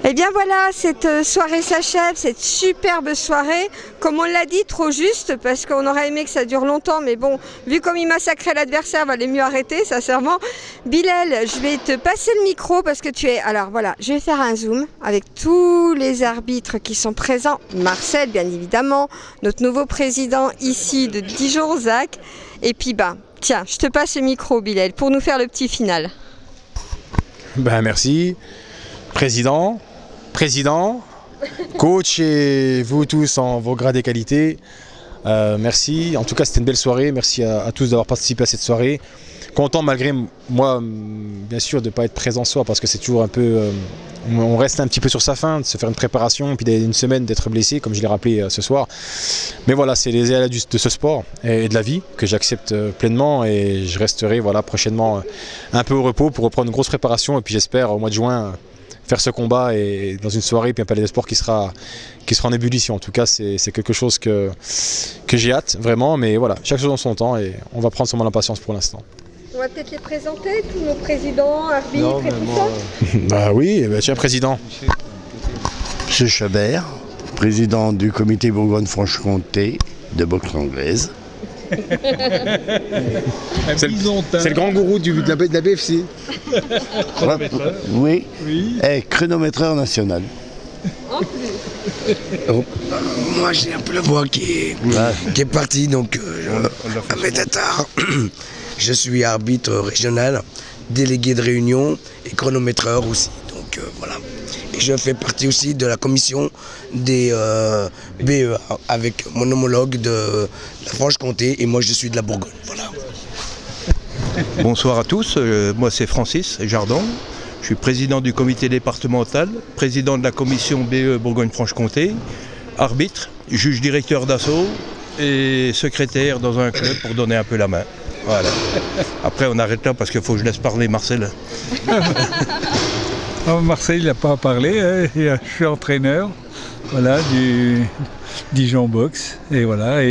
Et bien voilà, cette soirée s'achève, cette superbe soirée. Comme on l'a dit, trop juste, parce qu'on aurait aimé que ça dure longtemps, mais bon, vu comme il massacrait l'adversaire, il valait mieux arrêter, sincèrement. Bilal, je vais te passer le micro parce que tu es... Alors voilà, je vais faire un zoom avec tous les arbitres qui sont présents. Marcel, bien évidemment, notre nouveau président ici de Dijon-Zac. Et puis tiens, je te passe le micro, Bilal, pour nous faire le petit final. Merci. Président, coach et vous tous en vos grades et qualités, merci. En tout cas, c'était une belle soirée. Merci à tous d'avoir participé à cette soirée. Content malgré moi, bien sûr, de ne pas être présent ce soir parce que c'est toujours un peu... on reste un petit peu sur sa faim, de se faire une préparation, puis une semaine d'être blessé, comme je l'ai rappelé ce soir. Mais voilà, c'est les aléas de ce sport et de la vie que j'accepte pleinement et je resterai prochainement un peu au repos pour reprendre une grosse préparation et puis j'espère au mois de juin faire ce combat et dans une soirée puis un palais de sport qui sera en ébullition. En tout cas, c'est quelque chose que j'ai hâte vraiment, mais voilà, chaque chose en son temps et on va prendre sûrement la patience pour l'instant. On va peut-être les présenter, tous nos présidents, arbitres et tout ça. Oui, tiens, président. Monsieur Chabert, président du comité Bourgogne-Franche-Comté de boxe anglaise. C'est le grand gourou de la BFC. Oui. Et chronométreur national. En plus. Moi j'ai un peu la voix qui est partie, donc Ahmed Attar. Je suis arbitre régional, délégué de réunion et chronométreur aussi. Donc voilà. Et je fais partie aussi de la commission des BEA avec mon homologue de la Franche-Comté et moi je suis de la Bourgogne. Voilà. Bonsoir à tous, moi c'est Francis Jardon. Je suis président du comité départemental, président de la commission BE Bourgogne-Franche-Comté, arbitre, juge directeur d'assaut et secrétaire dans un club pour donner un peu la main. Voilà. Après on arrête là parce qu'il faut que je laisse parler Marcel. Marcel il n'a pas à parler, hein. Je suis entraîneur du Dijon Box et voilà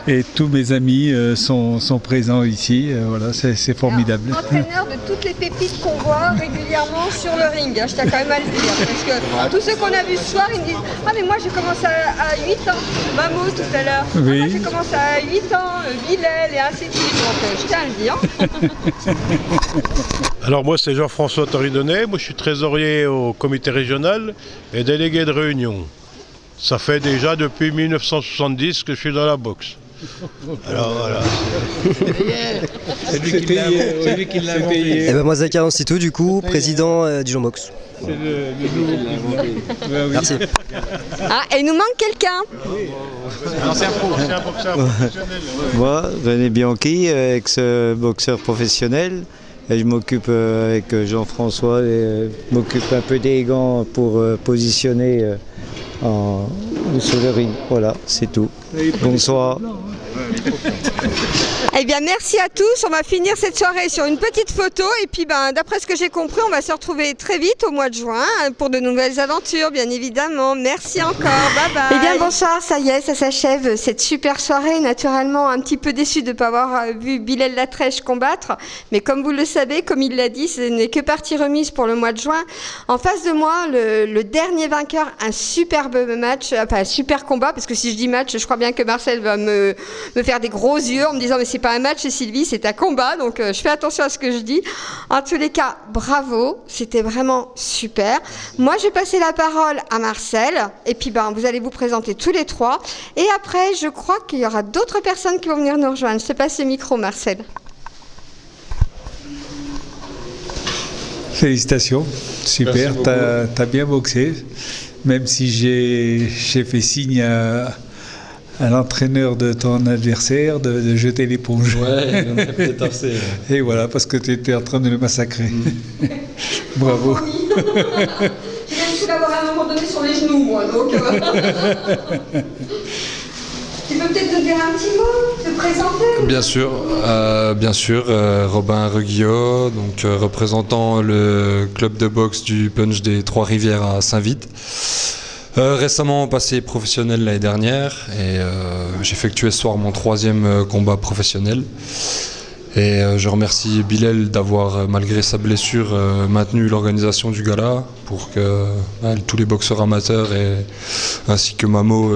et tous mes amis sont présents ici, voilà, c'est formidable. Alors, entraîneur de toutes les pépites qu'on voit régulièrement sur le ring, je tiens quand même à le dire, parce que tous ceux qu'on a vus ce soir, ils me disent « Ah mais moi j'ai commencé à 8 ans, Mamo tout à l'heure, oui. Moi j'ai commencé à 8 ans, Bilal et ainsi de suite, donc je tiens à le dire. » Alors moi c'est Jean-François Toridonnet, moi je suis trésorier au comité régional et délégué de réunion. Ça fait déjà depuis 1970 que je suis dans la boxe. Alors voilà. C'est lui qui l'a inventé. Et ben moi Zachary Ancitou du coup, président Dijon Box. C'est le nouveau. Merci. Ah, et il nous manque quelqu'un. C'est un boxeur professionnel. Moi, René Bianchi, ex-boxeur professionnel. Et je m'occupe avec Jean-François, m'occupe un peu des gants pour positionner sur le ring. Voilà, c'est tout. Bonsoir. Eh bien merci à tous, on va finir cette soirée sur une petite photo et puis d'après ce que j'ai compris on va se retrouver très vite au mois de juin pour de nouvelles aventures bien évidemment. Merci encore, bye bye. Eh bien bonsoir, ça y est, ça s'achève cette super soirée. Naturellement un petit peu déçu de ne pas avoir vu Bilal Latrèche combattre, mais comme vous le savez, comme il l'a dit, ce n'est que partie remise pour le mois de juin. En face de moi, le dernier vainqueur, un superbe match, enfin un super combat, parce que si je dis match, je crois bien que Marcel va me faire des gros yeux en me disant mais c'est pas un match Sylvie, c'est un combat, donc je fais attention à ce que je dis. En tous les cas, bravo, c'était vraiment super. Moi je vais passer la parole à Marcel et puis vous allez vous présenter tous les trois et après je crois qu'il y aura d'autres personnes qui vont venir nous rejoindre. Je te passe le micro Marcel. Félicitations, super, t'as bien boxé, même si j'ai fait signe à l'entraîneur de ton adversaire de jeter l'éponge. Ouais, on a peut-être assez. Et voilà, parce que tu étais en train de le massacrer. Bravo. J'ai même pu l'avoir à un moment donné sur les genoux, moi, donc... Tu peux peut-être nous dire un petit mot, te présenter? Bien sûr, Robin Reguillot, donc représentant le club de boxe du Punch des Trois-Rivières à Saint-Vite. Récemment passé professionnel l'année dernière et j'ai effectué ce soir mon 3e combat professionnel. Et je remercie Bilal d'avoir, malgré sa blessure, maintenu l'organisation du gala pour que tous les boxeurs amateurs ainsi que Mamo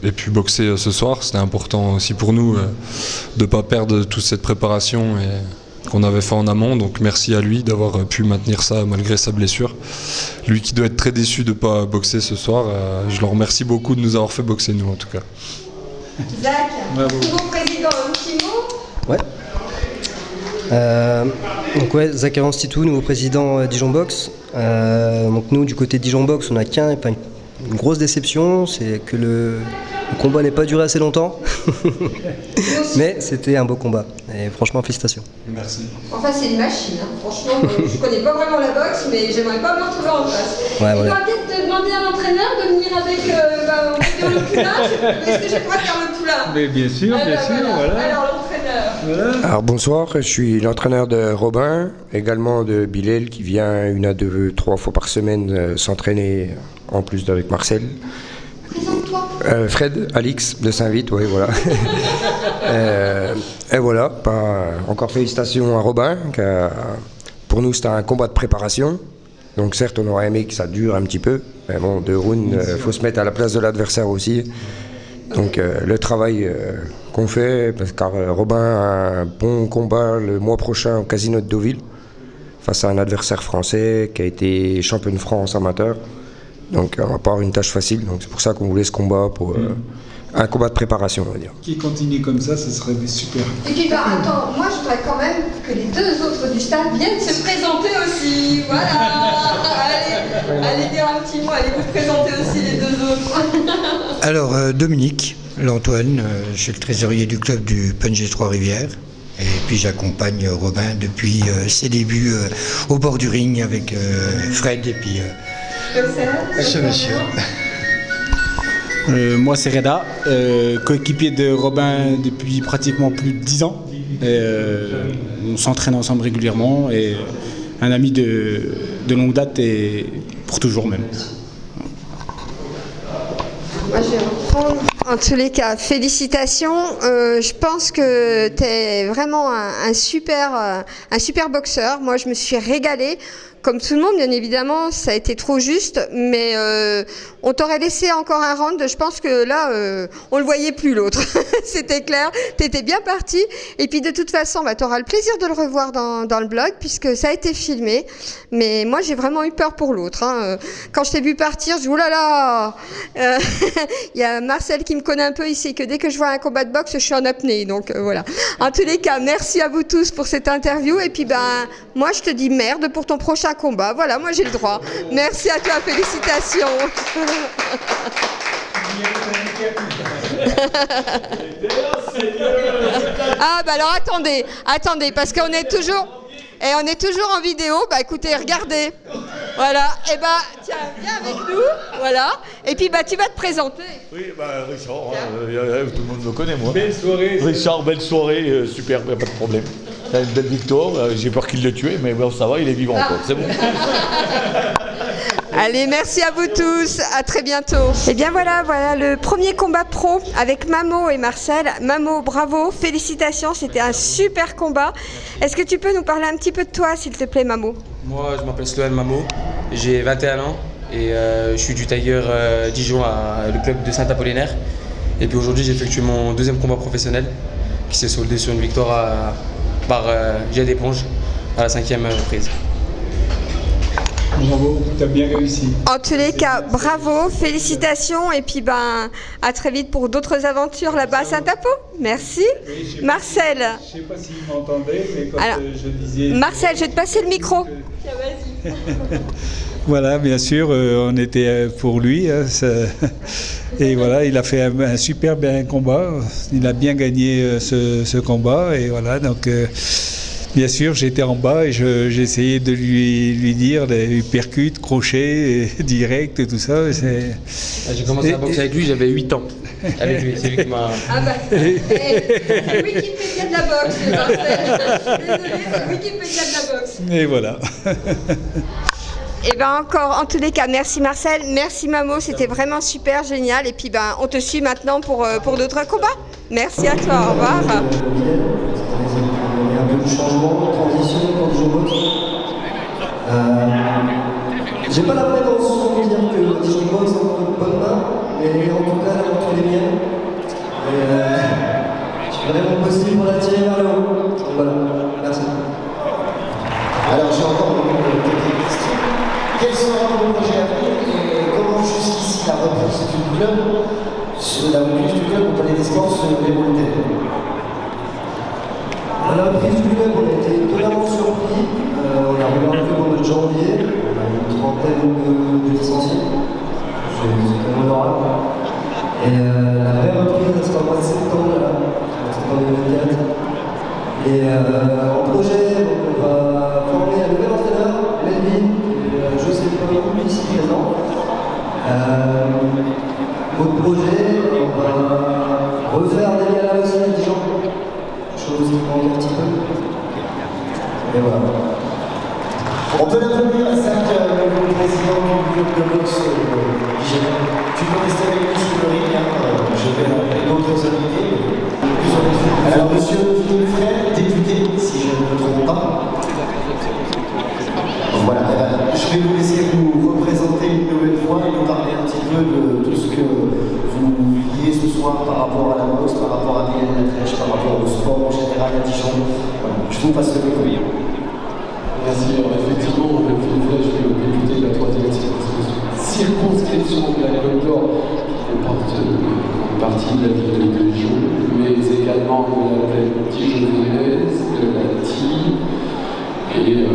aient pu boxer ce soir. C'était important aussi pour nous de ne pas perdre toute cette préparation qu'on avait fait en amont. Donc merci à lui d'avoir pu maintenir ça malgré sa blessure. Lui qui doit être très déçu de ne pas boxer ce soir. Je le remercie beaucoup de nous avoir fait boxer, nous en tout cas. Zach, nouveau président, un petit mot? Ouais. Donc ouais, Zach Titou, nouveau président Dijon Box. Donc nous, du côté de Dijon Box, on a une grosse déception, c'est que le combat n'est pas duré assez longtemps. Mais c'était un beau combat. Et franchement, félicitations. Merci. Enfin, c'est une machine. Hein. Franchement, je connais pas vraiment la boxe, mais j'aimerais pas me retrouver en face. Ouais, il va peut-être te demander à l'entraîneur de venir avec le poulain. Est-ce que j'ai le droit de faire le poulain? Mais bien sûr, voilà. Alors, l'entraîneur. Voilà. Alors bonsoir, je suis l'entraîneur de Robin, également de Bilal qui vient 1 à 2, 3 fois par semaine s'entraîner en plus d'avec Marcel. Présente-toi. Fred, Alix de Saint-Vite, oui voilà. Et voilà, encore félicitations à Robin. Pour nous c'était un combat de préparation. Donc certes on aurait aimé que ça dure un petit peu. Mais bon, 2 rounds, faut se mettre à la place de l'adversaire aussi. Donc le travail qu'on fait, car Robin a un bon combat le mois prochain au Casino de Deauville, face à un adversaire français qui a été champion de France amateur. Donc on va pas avoir une tâche facile, donc c'est pour ça qu'on voulait ce combat pour un combat de préparation, on va dire. Qui continue comme ça, ce serait super. Et puis attends, moi je voudrais quand même que les 2 autres du stade viennent se présenter aussi. Voilà. Allez dire un petit mot, allez vous présenter aussi les 2 autres. Alors Dominique L'Antoine, je suis le trésorier du club du Punch des Trois-Rivières. Et puis j'accompagne Robin depuis ses débuts au bord du ring avec Fred et puis ce monsieur. Moi c'est Reda, coéquipier de Robin depuis pratiquement plus de 10 ans. On s'entraîne ensemble régulièrement et un ami de longue date et pour toujours même. Moi, je vais reprendre. En tous les cas, félicitations. Je pense que tu es vraiment un super boxeur. Moi, je me suis régalée. Comme tout le monde, bien évidemment, ça a été trop juste, mais on t'aurait laissé encore un round. Je pense que là, on le voyait plus l'autre. C'était clair, tu étais bien parti. Et puis de toute façon, tu auras le plaisir de le revoir dans le blog, puisque ça a été filmé. Mais moi, j'ai vraiment eu peur pour l'autre. Hein. Quand je t'ai vu partir, je dis, oh là là. Il y a Marcel qui me connaît un peu, il sait que dès que je vois un combat de boxe, je suis en apnée. Donc voilà. En tous les cas, merci à vous tous pour cette interview. Et puis, moi, je te dis merde pour ton prochain combat. Voilà, moi j'ai le droit. Merci à toi, félicitations. Ah bah alors attendez, parce qu'on est toujours en vidéo. Bah écoutez, regardez. Voilà, et tiens, viens avec nous. Voilà, et puis tu vas te présenter. Oui, Richard, tout le monde me connaît moi. Belle soirée. Richard, belle soirée, super, pas de problème. Une belle victoire, j'ai peur qu'il le tue, mais bon, ça va, il est vivant encore, c'est bon. Allez, merci à vous tous, à très bientôt. Et bien voilà le premier combat pro avec Mamo et Marcel. Mamo, bravo, félicitations, c'était un super combat. Est-ce que tu peux nous parler un petit peu de toi, s'il te plaît, Mamo? Moi, je m'appelle Sloan Mamo, j'ai 21 ans et je suis du Tiger Dijon, le club de Saint-Apollinaire. Et puis aujourd'hui, j'ai effectué mon 2e combat professionnel qui s'est soldé sur une victoire par jet d'éponge à la 5e reprise. Bravo, tu as bien réussi. En tous les cas, bravo, félicitations et puis à très vite pour d'autres aventures là-bas à Saint-Apo. Merci. Oui, Marcel. Je ne sais pas s'il m'entendait, mais quand je disais... Marcel, je vais te passer le micro. Tiens, vas-y. Voilà, bien sûr, on était pour lui. Et voilà, il a fait un super bien combat. Il a bien gagné ce combat. Et voilà, donc... Bien sûr, j'étais en bas et j'ai essayé de lui dire des percutes, crochets, direct et tout ça. J'ai commencé à boxer avec lui, j'avais 8 ans. Avec lui, c'est lui qui m'a... Ah bah, c'est Wikipédia de la boxe, Marcel. Désolé, c'est Wikipédia de la boxe. Et voilà. Et encore, en tous les cas, merci Marcel, merci Mamo, c'était vraiment super, génial. Et puis on te suit maintenant pour d'autres combats. Merci à toi, au revoir. beaucoup de changements, de transitions pour Dijon Box. J'ai pas la prétention de dire que Dijon Box est entre de bonnes mains, mais en tout cas, là, entre les miennes. Et je ferai mon possible pour la tirer vers le haut. Donc voilà, merci. Alors j'ai encore quelques questions. Quels seront vos projets à venir et comment jusqu'ici la reprise du club, pour les distances se déroule-t-elle? À la reprise du club, on a été totalement surpris. On a regardé le club au mois de janvier, on a une trentaine de licenciés. C'est quand même honorable. Et la vraie reprise, elle sera au mois de septembre, là, septembre 2024. Et en projet, donc, on va former un nouvel entraîneur, Melvin, je sais pas où, ici présent. Votre projet, on va refaire des galas aussi à Dijon, chose qui manque un petit peu. Et voilà. On peut l'applaudir à Zach, le président du club de boxe Dijon. Tu peux rester avec nous sur le ring, je vais avec d'autres invités. Alors, monsieur Philippe Frère, député, si je ne me trompe pas. Voilà, je vais vous laisser vous représenter une nouvelle fois et nous parler un petit peu de tout ce que vous vivez ce soir par rapport à la boxe, par rapport à Bilal Latrèche, par rapport au sport en général à Dijon. Voilà, je vous passe le micro. Merci. Alors effectivement, Philippe Frère, je suis le député de la 3e circonscription de la Côte d'Or, qui fait partie de la ville de Dijon, mais également de la plaine dijonnaise, de la TI, et les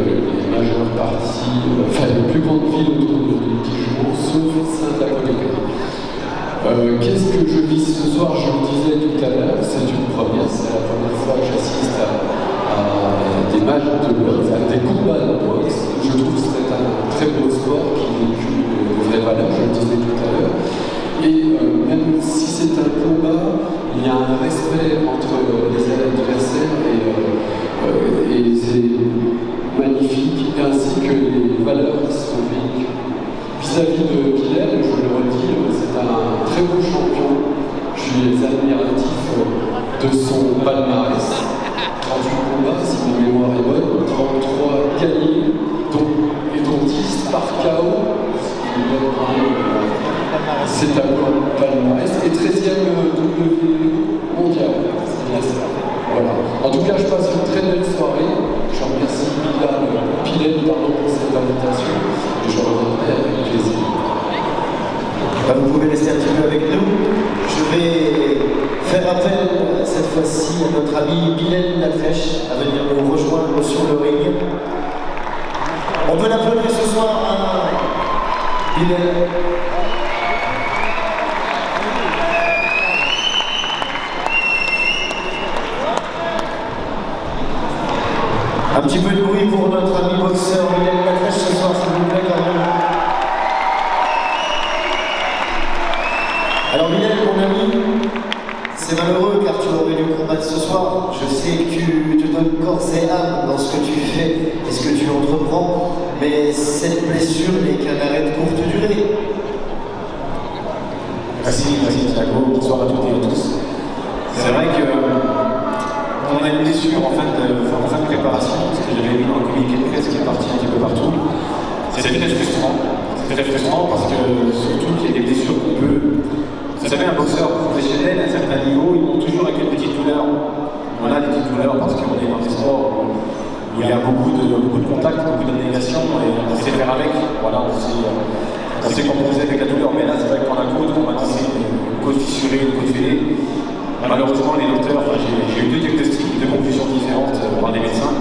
majeures parties, enfin les plus grandes villes autour de Dijon, sauf Saint-Apollinaire. Qu'est-ce que je vis ce soir? Je le disais tout à l'heure, c'est une première, c'est la première fois que j'assiste à des matchs de boxe, à des combats de boxe. Je trouve que c'est un très beau sport qui véhicule de vraies valeurs, je le disais tout à l'heure. Et même si c'est un combat, il y a un respect entre les adversaires et c'est magnifique, ainsi que les valeurs qui sont véhiculées. Vis-à-vis de Bilal, je le redis, c'est un très beau champion. Je suis admiratif de son palmarès. 38 combats, si ma mémoire est bonne, 33 gagnés, dont 10 par KO. C'est un palmarès. Et 13e mondial. Voilà. En tout cas, je passe une très belle soirée. Je remercie Bilal pour cette invitation. Et je reviendrai avec plaisir. Vous pouvez rester un petit peu avec nous. Je vais faire appel cette fois-ci à notre ami Bilal Latrèche à venir nous rejoindre sur le ring. On peut l'applaudir ce soir à Bilal. Un petit peu de bruit pour notre ami boxeur Bilal Latrèche ce soir, s'il vous plaît, quand même. Alors Bilal, mon ami, c'est malheureux car tu aurais dû combattre ce soir. Je sais que tu te donnes corps et âme dans ce que tu fais et ce que tu entreprends, mais cette blessure n'est qu'un arrêt de courte durée. Merci Thiago, bonsoir à toutes et à tous. C'est vrai que on a une blessure en fin de préparation, parce que j'avais vu dans le communiqué de presse qui est parti un petit peu partout. C'est très frustrant. C'est très frustrant parce que surtout qu'il y a des blessures qu'on peut. Vous savez, un boxeur professionnel à un certain niveau, ils vont toujours avec une petite douleur. On a des petites douleurs parce qu'on est dans des sports où il y a beaucoup de contacts, beaucoup d'abnégation et on sait faire avec. Voilà, on sait composer avec la douleur. Mais là, c'est vrai que quand la côte, on va lancer une côte fissurée, une côte fêlée. Malheureusement, les docteurs, j'ai eu deux diagnostics, deux conclusions différentes par des médecins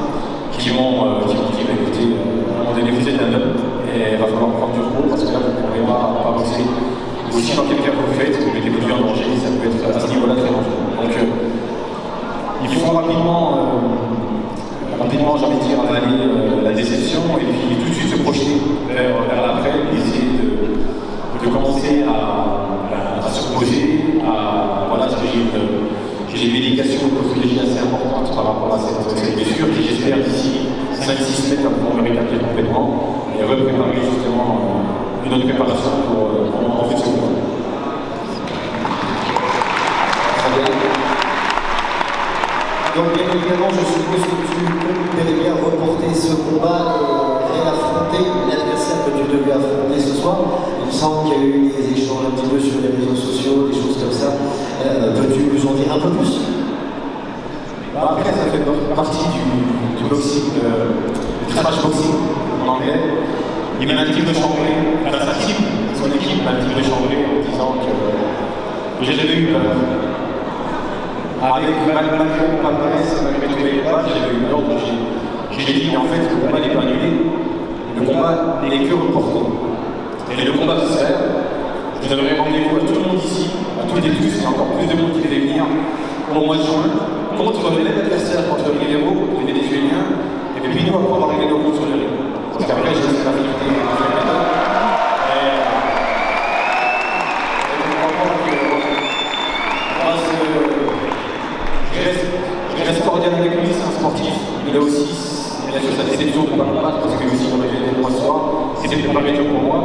qui m'ont dit, écoutez, à un moment donné, vous êtes un homme et il va falloir prendre du repos parce que là, vous ne pourrez pas boxer. Aussi, dans quel cas vous le faites, vous mettez votre vie en danger, ça peut être à ce niveau-là très dangereux. Donc, il faut rapidement, j'ai envie de dire, avaler la déception et puis tout de suite se projeter vers l'après et essayer de commencer à se reposer, voilà, j'ai une médication, une posologie assez importante par rapport à cette blessure qui j'espère d'ici 5-6 semaines va pouvoir me rétablir complètement et repréparer justement une autre préparation pour en fait ce combat. Très bien. Donc bien évidemment, je suppose que tu peux bien reporter ce combat et réaffronter l'adversaire que tu devais affronter ce soir. Il me semble qu'il y a eu des échanges un petit peu sur les réseaux sociaux, des choses comme ça. Peux-tu nous en dire un peu plus? Après, ça fait partie du boxing, du trash boxing en anglais. Il m'a un petit peu chambré, enfin sa team, son équipe m'a un petit peu chambré en disant que j'avais eu peur. Avec malgré mon palmarès, malgré tous les combats, j'avais eu peur, donc j'ai dit en fait le combat n'est pas annulé, le combat n'est que reporté. Et le combat se sert, je donnerai rendez-vous à tout le monde ici, à toutes et tous, et encore plus de monde qui devait venir au mois de juin, contre le même adversaire, contre les Vénéros, contre les Vénézuéliens, et puis nous après on va régler nos comptes sur le ring. Parce qu'après j'ai laissé la vérité à la je reste cordial avec lui, c'est un sportif, il a aussi, bien sûr, sa déception de ne pas combattre, parce que aussi on avait fait le mois ce soir, c'était préparé dur pour moi.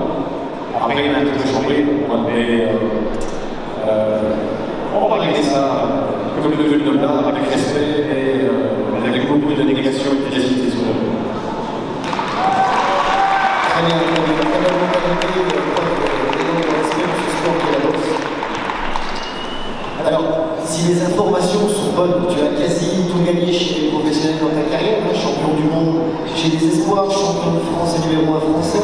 Après, il m'a un petit peu chambré, mais on va régler ça comme le jeu de l'art, avec respect et avec beaucoup de négation et de créativité sur le jeu. Très bien, alors, si les informations sont bonnes, tu as quasi tout gagné chez les professionnels dans ta carrière, hein, champion du monde chez les espoirs, champion de France et numéro 1 français,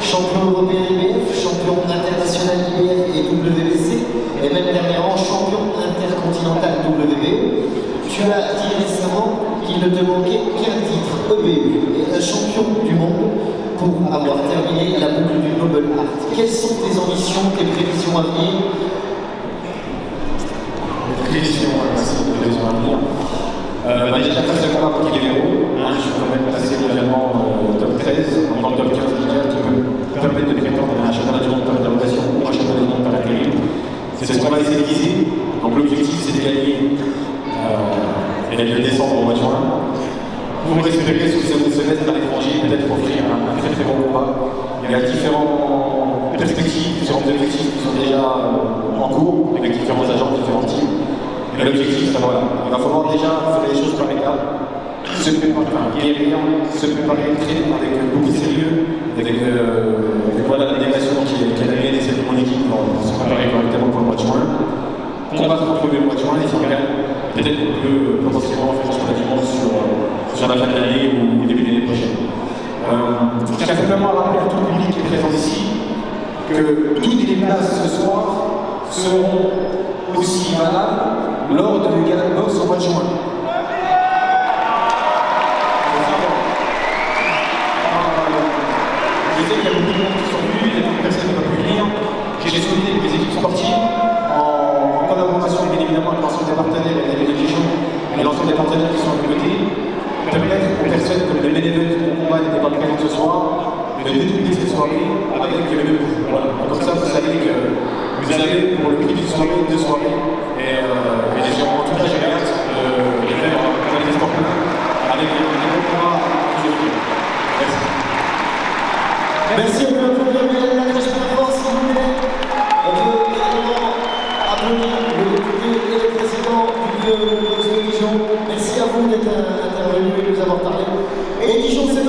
champion européen IBF, champion international IBF et WBC, et même dernièrement champion intercontinental WBE. Tu as dit récemment qu'il ne te manquait qu'un titre EBU et un champion du monde pour avoir terminé la boucle du Noble Art. Quelles sont tes ambitions, tes prévisions à venir? Prévisions à venir. Déjà, très très combat pour Vénéros. Je suis quand même passé mondialement top 13, dans le top 15 mondial, qui me permet de prétendre à un championnat du monde par interrogation ou un championnat du monde par intérim. C'est ce qu'on va essayer de viser. Donc l'objectif c'est de gagner et de descendre au mois de juin. Pour espérer sous ce semestre à l'étranger, peut-être offrir un très très bon combat. Il y a différentes perspectives, différents objectifs qui sont déjà en cours, avec différents agents, différents teams. Et l'objectif, c'est voilà, il va falloir déjà faire les choses par étapes, se préparer, guérir, se préparer, traiter avec beaucoup de sérieux, avec voilà, la délégation qui est arrivée de mon équipe pour se préparer correctement pour le mois de juin. Combattre contre le mois de juin, et si on gagne, peut-être qu'on peut potentiellement faire un championnat du monde sur la fin de l'année ou au début de l'année prochaine. Je tiens simplement à rappeler à tout le public qui est présent ici que toutes les places ce soir seront aussi valables lors de Gala Box au mois de juin. Je sais qu'il y a beaucoup de monde qui sont venus, il y a beaucoup de personnes qui ne peuvent plus venir. J'ai souhaité que les équipes sportives, en collaboration bien évidemment avec l'ensemble des partenaires et des Dijon et l'ensemble des partenaires qui sont à côté, permettre aux personnes comme les bénévoles de mon combat n'étaient pas présents ce soir, de débuter cette soirée avec le même coup. Voilà. Comme ça, vous savez que vous avez pour le prix d'une soirée, deux soirées. Et en tout cas, j'ai hâte de faire avec les sportifs, avec les bons combats qui se font. Merci. Merci à vous pour la très force, s'il vous plaît. On veut également applaudir le député et le président du Dijon. Merci à vous d'être intervenus et de nous avoir parlé. Et Dijon, c'est